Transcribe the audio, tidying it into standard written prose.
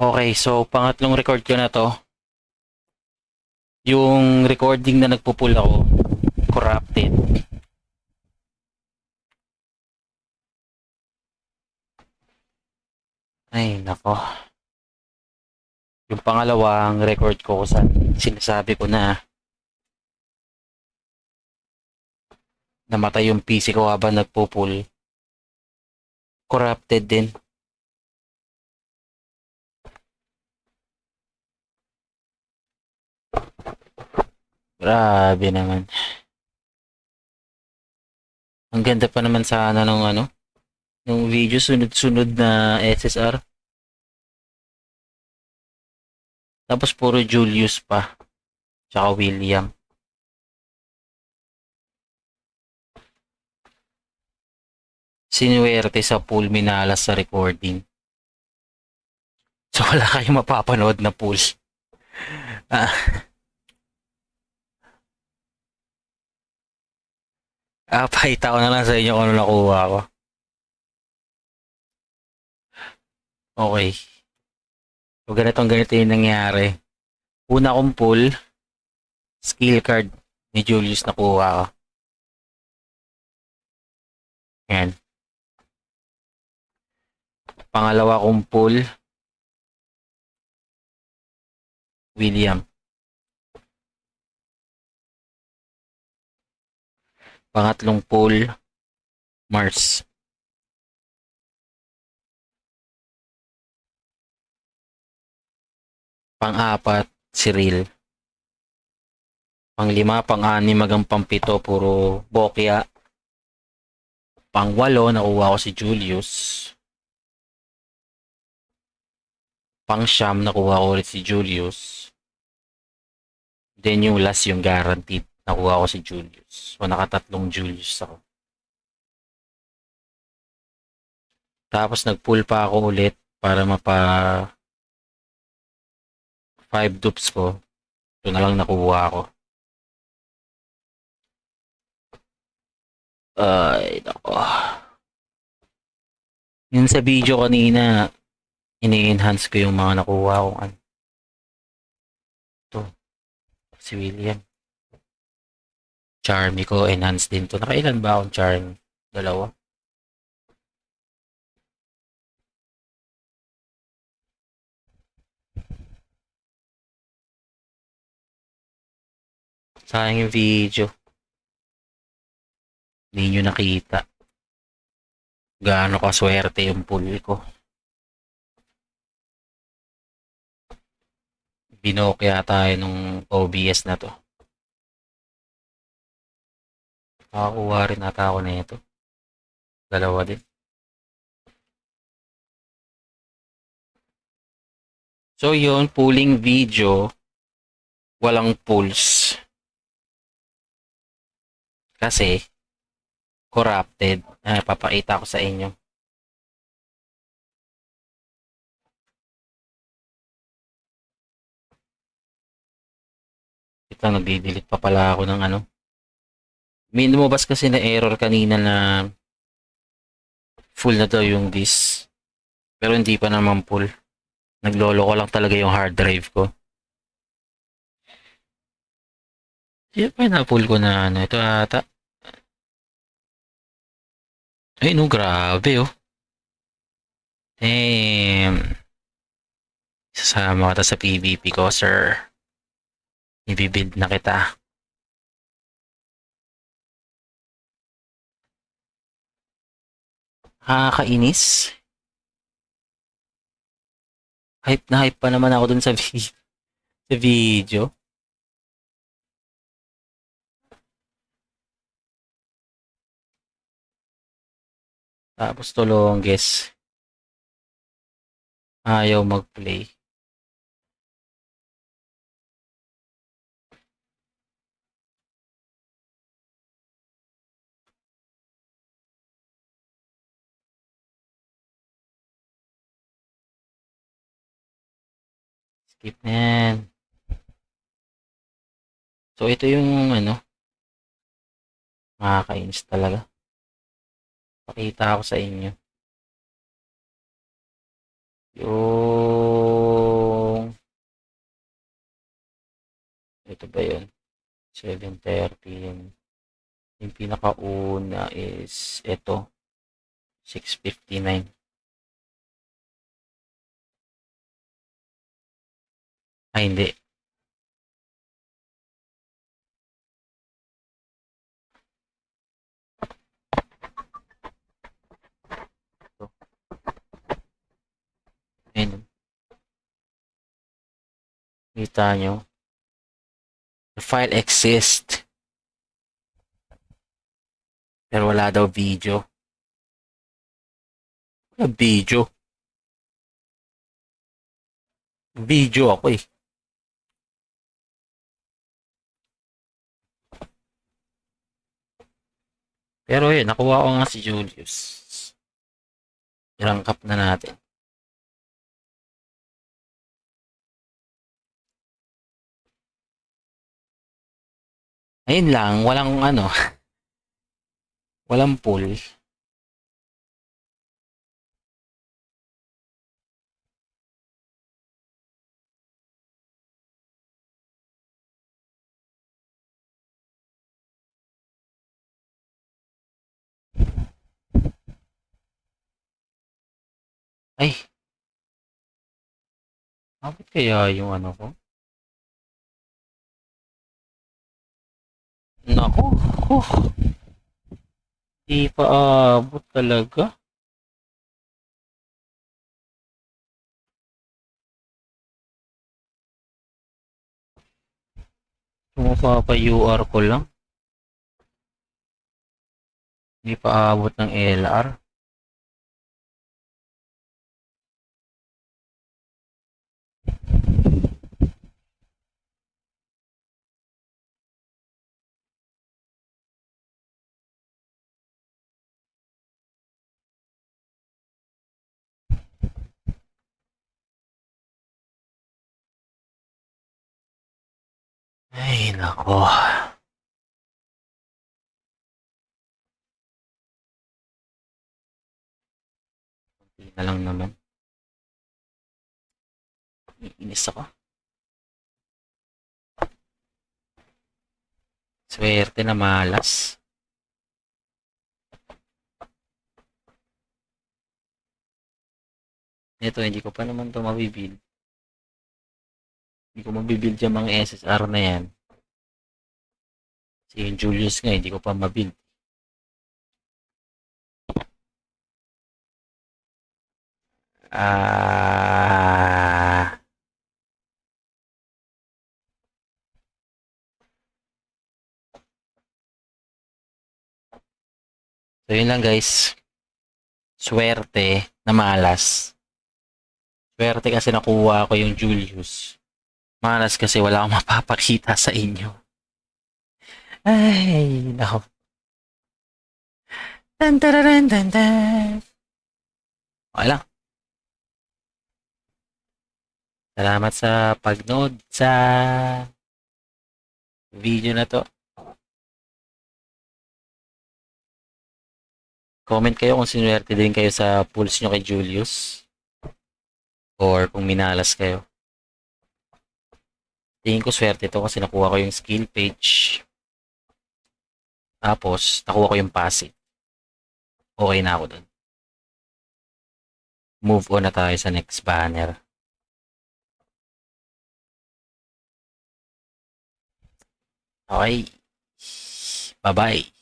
Okay, so pangatlong record ko na 'to. Yung recording na nagpo-pull ako, corrupted. Ay, nako. Yung pangalawang record ko kung saan sinasabi ko na namatay yung PC ko habang nagpo-pull, corrupted din. Grabe naman. Ang ganda pa naman sana nung nung video sunod-sunod na SSR. Tapos puro Julius pa, tsaka William. Sinuwerte sa pool minalas sa recording. So wala kayong mapapanood na pool. Ah, pakita ko na lang sa inyo kung ano nakuha ko. Okay. So ganito yung nangyari. Una kong pull, skill card ni Julius nakuha ko. Yan. Pangalawa kong pull, William. Pangatlong pull, Mars. Pang-apat, Cyril. Pang-lima, pang-anim, hanggang pang-pito, puro Bokya. Pang-walo, nakuha ko si Julius. Pang-siyam, nakuha ko ulit si Julius. Then yung last, yung guaranteed, nakuha ko si Julius. So nakatatlong Julius ako. Tapos nag-pull pa ako ulit para mapa 5 dupes ko. Ito na lang nakuha ko. Ay, nako. Yun sa video kanina, ini-enhance ko yung mga nakuha kong ano. Ito, si William. Charmy ko, enhance din to. Nakailan ba akong charm? Dalawa. Sayang yung video. Hindi nyo nakita. Gaano kaswerte yung pull ko. Binokya tayo nung OBS na to. Nakakuha rin ata ako na ito. Dalawa din. So yun, pulling video, walang pulse. Kasi, corrupted. Papakita ko sa inyo. Ito, nagdi-delete pa pala ako ng ano. May lumabas kasi na error kanina na full na daw yung disk. Pero hindi pa naman full. Naglolo ko lang talaga yung hard drive ko. Siya pa na-full ko na ano. Ito ata. Ay no, grabe oh. Damn. Sasama ka sa PVP ko, sir. Ibibuild na kita. Nakakainis. Hype na hype pa naman ako dun sa, sa video. Tapos to longest. Ayaw mag-play. Skip na yan. So ito yung ano. Nakakainis talaga. Pakita ko sa inyo. Yung ito ba yun? 7:13. Yung pinakauna is ito. 6:59. Ay, hindi. Ito. Ayun. Kita nyo. The file exists. Pero wala daw video. Wala video. Video ako eh. Pero yun, nakuha ko nga si Julius. Irangkap na natin. Ayun lang, walang ano, walang pool. Ay, bakit kaya yung ano ko? Naku, di pa abot talaga. Mapapa-UR ko lang. Di pa abot ng LR. Ay, nako. Hindi na lang naman. Iinis ako. Swerte na malas. Ito, hindi ko pa naman to mabibuild. Hindi ko mabibuild yung mga SSR na yan. Si yung Julius nga, hindi ko pa mabuild. Ah... So, yun lang guys. Swerte na malas. Swerte kasi nakuha ko yung Julius. Malas kasi wala akong mapapakita sa inyo. Ay, nako. Tan tararan tan tan. Okay lang. Salamat sa pagnood sa video na to. Comment kayo kung sinuwerte din kayo sa pulse nyo kay Julius. Or kung minalas kayo. Tingin ko swerte to kasi nakuha ko yung skill page. Tapos, nakuha ko yung passive. Okay na ako dun. Move on na tayo sa next banner. Okay. Bye-bye.